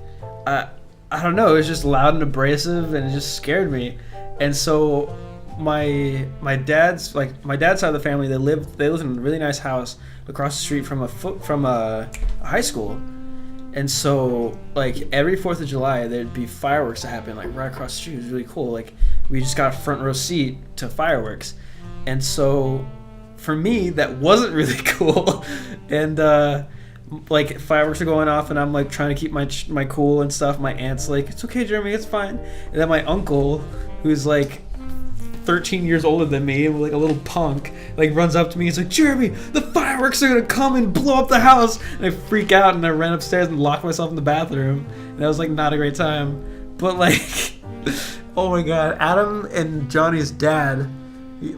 I don't know, it was just loud and abrasive and it just scared me. And so my dad's side of the family, they lived in a really nice house across the street from a high school. And so like every 4th of July there'd be fireworks that happen like right across the street. It was really cool. Like we just got a front row seat to fireworks. And so for me that wasn't really cool. And like fireworks are going off and I'm like trying to keep my cool and stuff. My aunt's like, it's okay, Jeremy, it's fine. And then my uncle, who's like 13 years older than me, like a little punk, like runs up to me. He's like, Jeremy, the fireworks are gonna come and blow up the house. And I freak out and I ran upstairs and locked myself in the bathroom. And that was like not a great time. But like, oh my god, Adam and Johnny's dad, he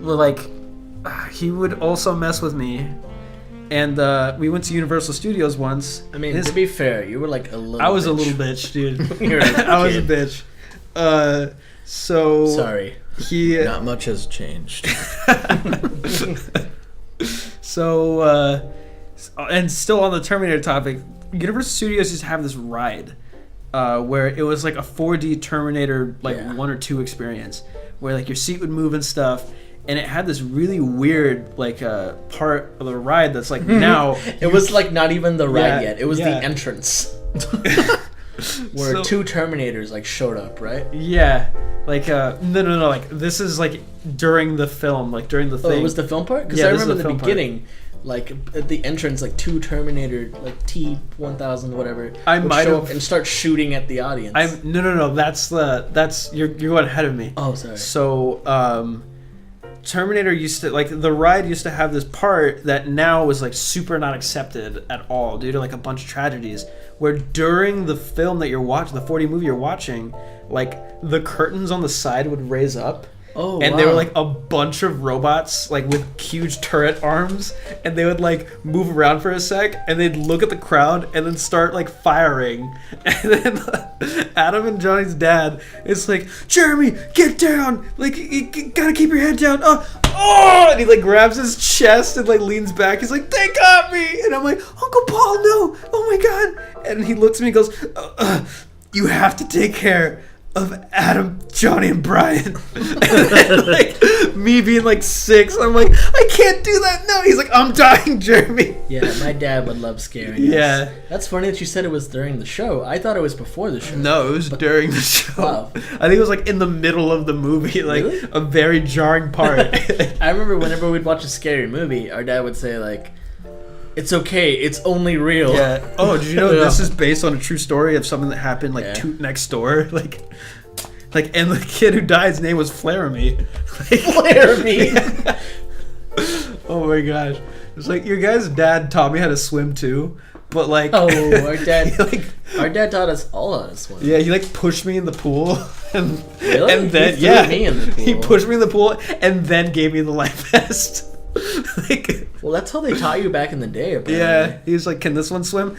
would also mess with me. And we went to Universal Studios once. I mean, to be fair, you were like a little. I was bitch. a little bitch, dude. You were a little I was a kid. bitch. So Sorry. Not much has changed. So, and still on the Terminator topic, Universal Studios used to have this ride where it was like a 4D Terminator 1 or 2 experience where like your seat would move and stuff. And it had this really weird part of the ride that's like now it was like not even the ride yet. It was the entrance. Where 2 Terminators like showed up, right? Yeah. Like no, like this is like during the film, like during the thing. Oh, it was the film part? Because I remember in the beginning, like at the entrance, like 2 Terminator, like T-1000, whatever, I would might show have up and start shooting at the audience. No. That's you're going ahead of me. Oh, sorry. So Terminator used to the ride used to have this part that now was like super not accepted at all due to like a bunch of tragedies. Where during the film that you're watching, the 4D movie you're watching, like the curtains on the side would raise up. Oh, and wow. they were like a bunch of robots like with huge turret arms, and they would like move around for a sec and they'd look at the crowd and then start like firing. And then Adam and Johnny's dad is like, Jeremy, get down, like you gotta keep your head down. Oh, and he like grabs his chest and like leans back. He's like, they got me. And I'm like, Uncle Paul, no, oh my god. And he looks at me and goes, you have to take care of Adam, Johnny, and Brian. And then, like me being like 6, I'm like, I can't do that. No, he's like, I'm dying, Jeremy. Yeah, my dad would love scaring us. Yeah. That's funny that you said it was during the show. I thought it was before the show. No, it was during the show. Wow. I think it was like in the middle of the movie, like Really? a very jarring part. I remember whenever we'd watch a scary movie, our dad would say like, it's okay, it's only real. Yeah. Oh, did you know this is based on a true story of something that happened like next door? Like, and the kid who died's name was Flaramie. Flaramie. Oh my gosh. It's like your guy's dad taught me how to swim too, but like Oh, our dad like, our dad taught us all how to swim. yeah, he like pushed me in the pool and Really? and then He threw me in the pool. he pushed me in the pool and then gave me the life vest. Like, Well, that's how they taught you back in the day, apparently. yeah, he's like, can this one swim?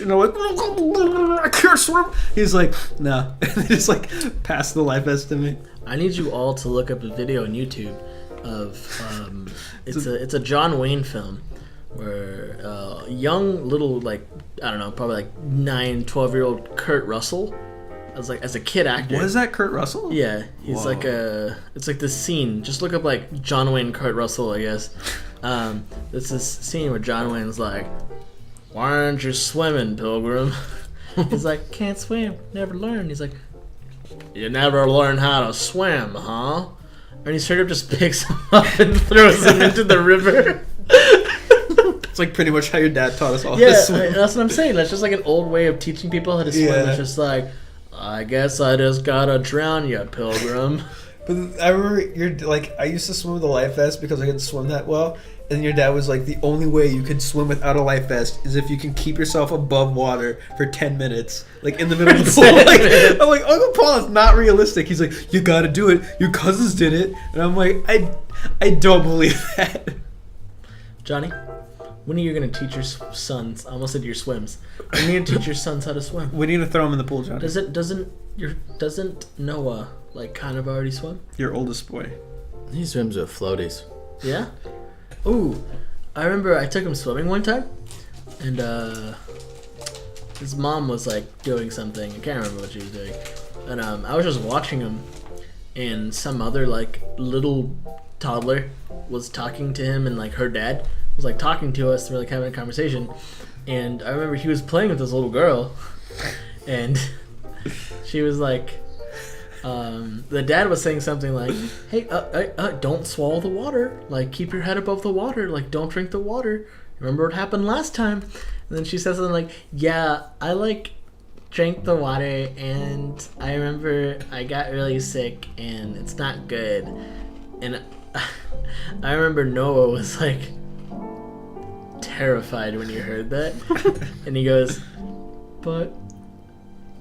And I'm like, I can't swim. He's like, no. And they just like pass the life vest to me. I need you all to look up a video on YouTube of it's a John Wayne film where young little, like, I don't know, probably like 12-year-old Kurt Russell as a kid actor. Was that Kurt Russell? Yeah, he's Whoa. like it's like this scene. Just look up like John Wayne Kurt Russell, I guess. There's this scene where John Wayne's like, "Why aren't you swimming, Pilgrim?" He's like, "Can't swim, never learned." He's like, "You never learn how to swim, huh?" And he straight up just picks him up and throws him into the river. It's like pretty much how your dad taught us all Yeah, to swim. that's what I'm saying. That's just like an old way of teaching people how to swim. Yeah. It's just like, I guess I just gotta drown you, Pilgrim. But I remember I used to swim with a life vest because I couldn't swim that well. And your dad was like, the only way you can swim without a life vest is if you can keep yourself above water for 10 minutes, like in the middle of the pool. Like, I'm like, Uncle Paul, it's not realistic. He's like, you gotta do it. Your cousins did it. And I'm like, I don't believe that. Johnny, when are you gonna teach your sons? I almost said your swims. When are you gonna teach your sons how to swim? We need to throw him in the pool, Johnny. Doesn't Noah like kind of already swim? Your oldest boy. He swims with floaties. Yeah. Ooh, I remember I took him swimming one time, and his mom was like doing something. I can't remember what she was doing, and I was just watching him, and some other like little toddler was talking to him, and like her dad was like talking to us. We're like having a conversation, and I remember he was playing with this little girl, and she was like, the dad was saying something like, "Hey, don't swallow the water. Like, keep your head above the water. Like, don't drink the water. Remember what happened last time?" And then she says something like, "Yeah, I like drank the water, and I remember I got really sick, and it's not good." And I remember Noah was like terrified when he heard that, and he goes, "But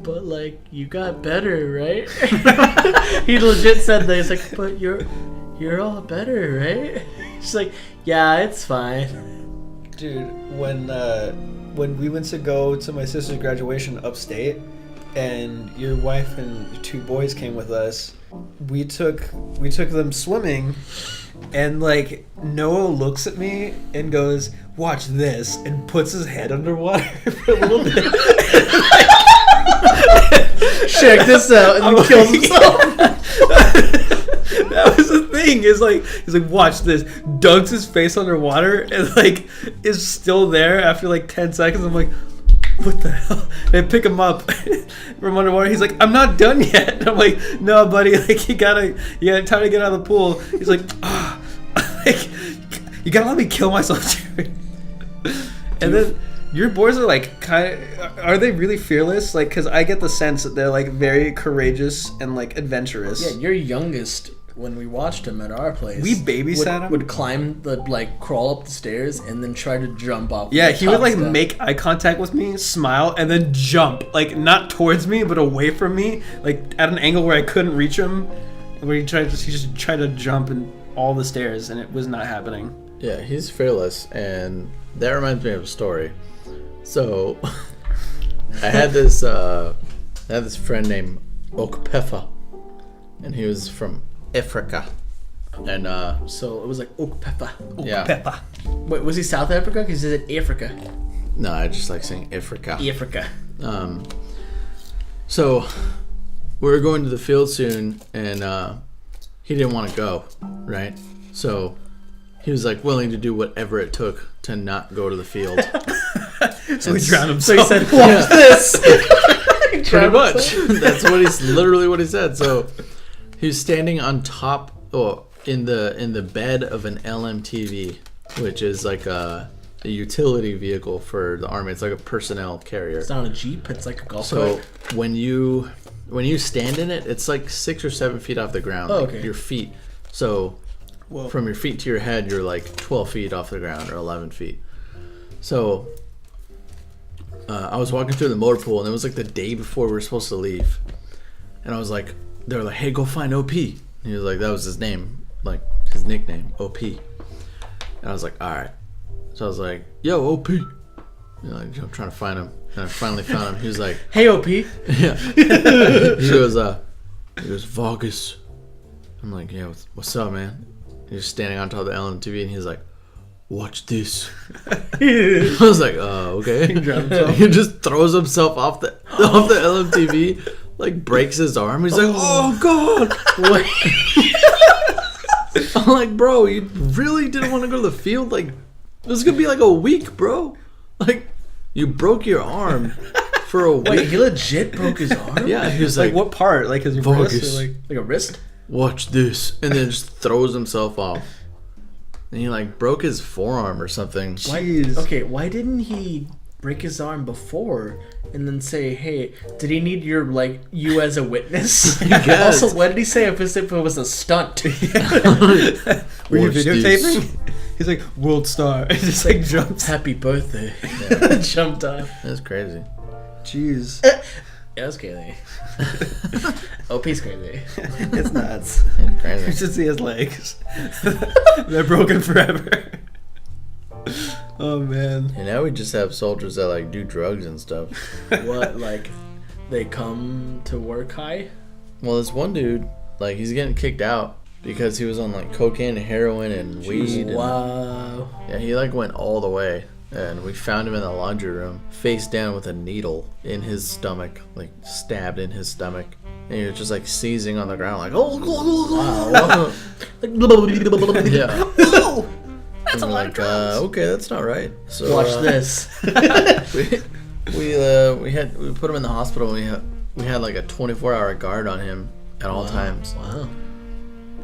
like, you got better, right?" He legit said that. He's like, "But you're all better, right?" She's like, "Yeah, it's fine." Dude, when we went to go to my sister's graduation upstate, and your wife and your 2 boys came with us, we took them swimming, and like Noah looks at me and goes, "Watch this," and puts his head underwater for a little bit. Check this out, and then kills himself. That was the thing. Is like he's like, "Watch this." Dunks his face underwater and like is still there after like 10 seconds. I'm like, what the hell? And I pick him up from underwater. He's like, "I'm not done yet." And I'm like, "No, buddy. Like you gotta time to get out of the pool." He's like, like, "You gotta let me kill myself, Jerry." And then your boys are like are they really fearless? Like, because I get the sense that they're like very courageous and like adventurous. Yeah, your youngest, when we watched him at our place, We babysat him? would climb crawl up the stairs and then try to jump off. Yeah, the he would top like step. make eye contact with me, smile, and then jump. Like not towards me, but away from me, like at an angle where I couldn't reach him. Where he just tried to jump in all the stairs, and it was not happening. Yeah, he's fearless, and that reminds me of a story. So, I had this friend named Okpefa, and he was from Africa, and So it was like Okpefa. yeah, Peppa. Wait, was he South Africa? Because he said Africa. no, I just like saying Africa. Africa. So we were going to the field soon, and he didn't want to go, right? So he was like willing to do whatever it took to not go to the field. So he drowned So he himself. said, "Watch this." Pretty much. That's literally what he said. So he was standing on top, in the bed of an LMTV, which is like a utility vehicle for the army. It's like a personnel carrier. It's not a Jeep. It's like a golf So cart. when you stand in it, it's like 6 or 7 feet off the ground. Oh, like okay. your feet. So Whoa. from your feet to your head, you're like 12 feet off the ground or 11 feet. So I was walking through the motor pool, and it was like the day before we were supposed to leave. And I was like, they were like, "Hey, go find OP." And he was like, that was his name, like his nickname, OP. And I was like, all right. So I was like, yo, OP. You know, like, I'm trying to find him. And I finally found him. He was like, Hey, OP. yeah. He goes, Vargas. I'm like, yeah, what's up, man? He's standing on top of the LMTV, and he's like, watch this. I was like, okay. He just throws himself off the LMTV, like breaks his arm. He's like, oh god. I'm like, bro, you really didn't want to go to the field? Like, this is gonna be like a week, bro. Like, you broke your arm for a week. Wait, he legit broke his arm? Yeah, he was like, what part? Like his Vargas. wrist? Or Like a wrist? watch this, and then just throws himself off. And he like broke his forearm or something. Jeez. Okay, why didn't he break his arm before and then say, hey, did he need you as a witness? guess. Also, what did he say if it was a stunt? Were you Watch videotaping? this. He's like, world star. It just like jumps. Happy birthday. Yeah. Jumped off. That's crazy. Jeez. Yeah, that's crazy. OP's crazy. It's nuts. That's You crazy. should see his legs. They're broken forever. Oh, man. And now we just have soldiers that like do drugs and stuff. What, like, they come to work high? Well, this one dude, like, he's getting kicked out because he was on like cocaine and heroin and weed. And, Wow. yeah, he like went all the way. And we found him in the laundry room, face down with a needle in his stomach, like stabbed in his stomach. And he was just like seizing on the ground, like, Wow. yeah. That's I'm like, okay, that's not right. So Watch this. we put him in the hospital. We had like a 24-hour guard on him at all times, Wow.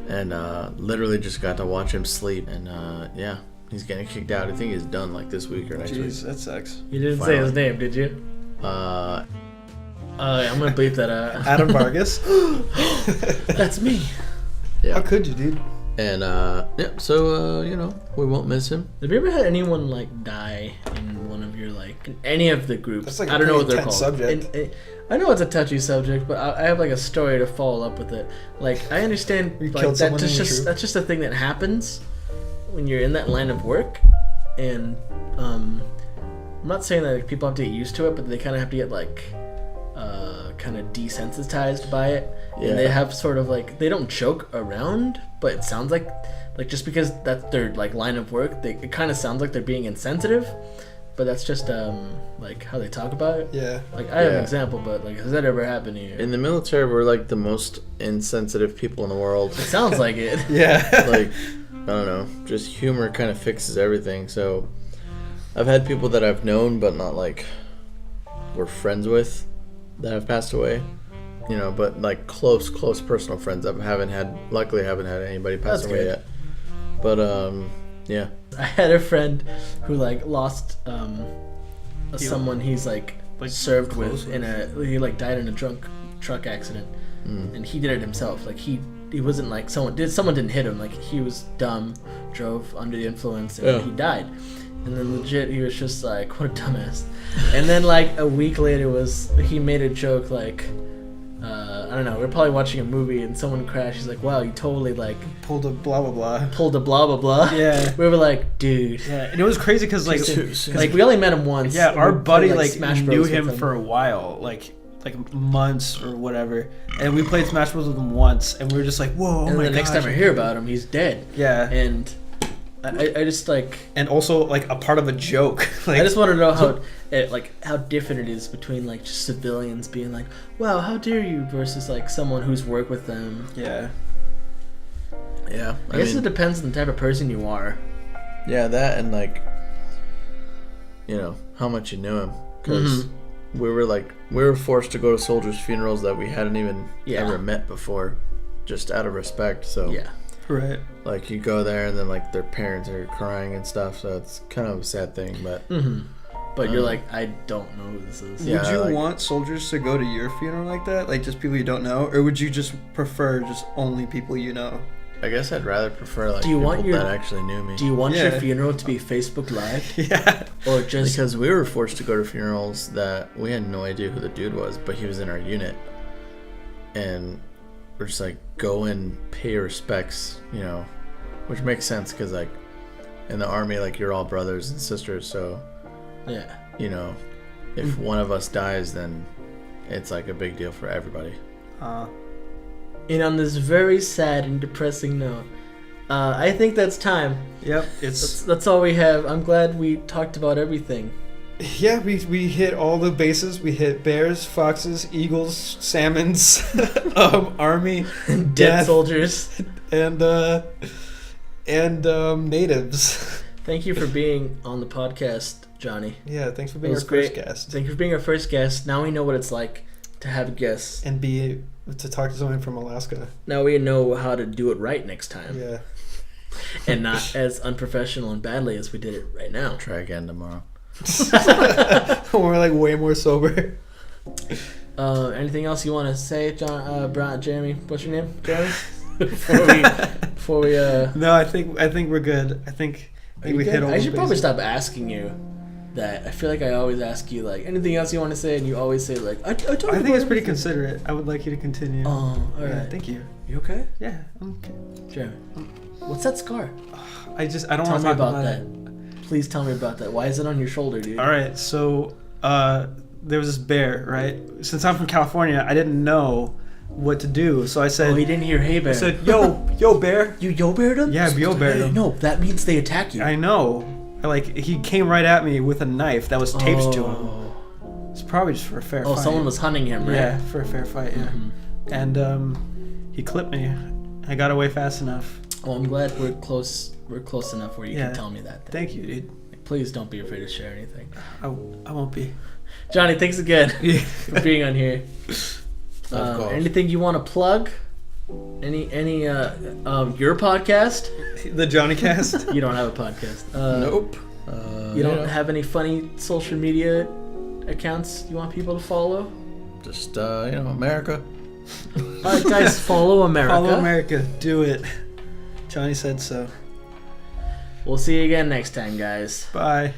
and literally just got to watch him sleep. And yeah, he's getting kicked out. I think he's done like this week or next week. Jeez, that sucks. You didn't say his name, did you? I'm gonna bleep that out. Adam Vargas? That's me. Yeah. How could you, dude? And yeah, so you know, we won't miss him. Have you ever had anyone like die in one of your like in any of the groups? That's like I don't know what they're intense called. subject. I know it's a touchy subject, but I have like a story to follow up with it. Like I understand You like killed someone in your that's troop? that's just a thing that happens when you're in that line of work, and I'm not saying that like, people have to get used to it, but they kind of have to get like kind of desensitized by it. Yeah. And they have sort of like they don't joke around, but it sounds like just because that's their like line of work, it kind of sounds like they're being insensitive, but that's just like how they talk about it. Yeah. Like I have an Yeah. example, but like has that ever happened to you? In the military, we're like the most insensitive people in the world. It sounds like it. Yeah. Like, I don't know, just humor kind of fixes everything. So I've had people that I've known but not like we're friends with that have passed away, you know, but like close personal friends. Luckily haven't had anybody pass That's away good. yet. But yeah. I had a friend who like lost someone he's like served with he like died in a truck accident, and he did it himself. Like he wasn't like someone didn't hit him. Like he was dumb, drove under the influence, and he died. And then legit, he was just like, what a dumbass. And then like a week later he made a joke like, I don't know, we were probably watching a movie and someone crashed. He's like, wow, you totally like Pulled a blah, blah, blah. pulled a blah blah blah. Yeah. We were like, dude. Yeah, and it was crazy because like, Like we only met him once. yeah, and our we buddy played, like Smash knew Bros. him with for a while, like months or whatever, and we played Smash Bros with him once, and we were just like, whoa, oh And my then the next gosh, time I hear about him, he's dead. yeah, And I just like and also like a part of a joke. Like, I just want to know how different it is between like just civilians being like, wow, how dare you, versus like someone who's worked with them. yeah, Yeah. I guess it depends on the type of person you are. Yeah, that and like, you know, how much you knew him. Because we were forced to go to soldiers' funerals that we hadn't even ever met before, just out of respect. So Yeah. right. like you go there and then like their parents are crying and stuff. So it's kind of a sad thing, but But you're like, I don't know who this is. Yeah, Would you like- want soldiers to go to your funeral like that, like just people you don't know, or would you just prefer just only people you know? I guess I'd rather prefer like Do you people want your- that actually knew me. Do you want your Yeah. funeral to be Facebook Live, Yeah, or just Because we were forced to go to funerals that we had no idea who the dude was, but he was in our unit. And we're just like, go and pay your respects, you know, which makes sense because like in the army, like, you're all brothers and sisters, so, Yeah. you know, if one of us dies, then it's like a big deal for everybody. And on this very sad and depressing note, I think that's time. Yep. That's all we have. I'm glad we talked about everything. Yeah, we hit all the bases. We hit bears, foxes, eagles, salmons, army, Dead death, soldiers. and natives. Thank you for being on the podcast, Johnny. Yeah, thanks for It being our was first great. guest. Thank you for being our first guest. Now we know what it's like to have guests. And to talk to someone from Alaska. Now we know how to do it right next time. Yeah. And not as unprofessional and badly as we did it right now. Try again tomorrow. We're like way more sober. Anything else you want to say, Jeremy? What's your name, Jeremy? before we No, I think we're good. I think we hit all I the should probably bases. stop asking you that. I feel like I always ask you like anything else you want to say, and you always say like I think it's pretty considerate. I would like you to continue. Oh, all right. Yeah, thank you. You okay, Yeah, I'm okay. Jeremy? What's that scar? I don't Tell want me to talk about about that. it. Please tell me about that. Why is it on your shoulder, dude? All right, so there was this bear, right? Since I'm from California, I didn't know what to do, so I said, Oh, he didn't hear "Hey, bear." I said, yo, bear. You yo-beared him? Yeah, yo-beared him. No, that means they attack you. I know. Like, he came right at me with a knife that was taped to him. It's probably just for a fair fight. Oh, someone was hunting him, right? Yeah, for a fair fight, yeah. Mhm. And he clipped me. I got away fast enough. Well, I'm glad we're close. We're close enough where you Yeah. can tell me that. Thank you, dude. Please don't be afraid to share anything. I won't be. Johnny, thanks again Yeah. for being on here. Of course. Anything you want to plug? Any your podcast? The Johnny Cast? You don't have a podcast. Nope. You don't have any funny social media accounts you want people to follow? Just, America. All right, guys, follow America. Follow America. Do it. Johnny said so. We'll see you again next time, guys. Bye.